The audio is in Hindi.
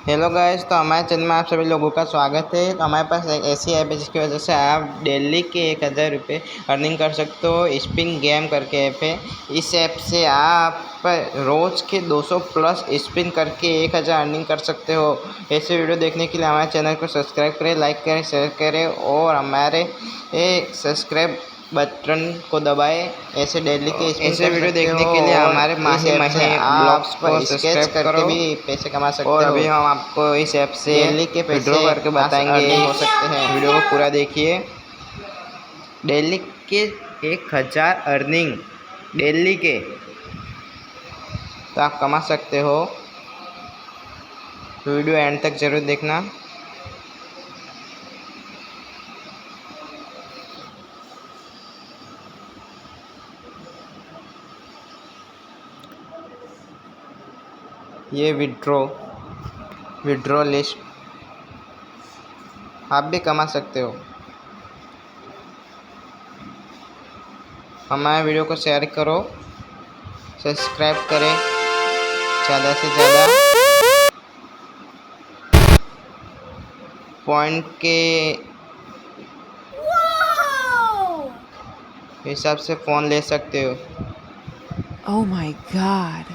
हेलो गाइस, तो हमारे चैनल में आप सभी लोगों का स्वागत है। तो हमारे पास एक ऐसी ऐप है जिसकी वजह से आप डेली के 1000 रुपये अर्निंग कर सकते हो। स्पिन गेम करके ऐप है। इस ऐप से आप रोज़ के 200 प्लस स्पिन करके 1000 अर्निंग कर सकते हो। ऐसे वीडियो देखने के लिए हमारे चैनल को सब्सक्राइब करें, लाइक करें, शेयर करें और हमारे सब्सक्राइब बटन को दबाएं। ऐसे डेली के ऐसे वीडियो देखने के लिए हमारे माही माही ब्लॉग्स को सब्सक्राइब करके भी पैसे कमा सकते हो। और अभी हम आपको इस ऐप से डेली के विड्रॉ करके बताएंगे हो सकते हैं। वीडियो को पूरा देखिए। डेली के 1000 अर्निंग डेली के तो आप कमा सकते हो। वीडियो एंड तक जरूर देखना। ये विड्रॉ लिस्ट आप भी कमा सकते हो। हमारे वीडियो को शेयर करो, सब्सक्राइब करें ज़्यादा से ज़्यादा। पॉइंट के हिसाब से फ़ोन ले सकते हो। Oh my God.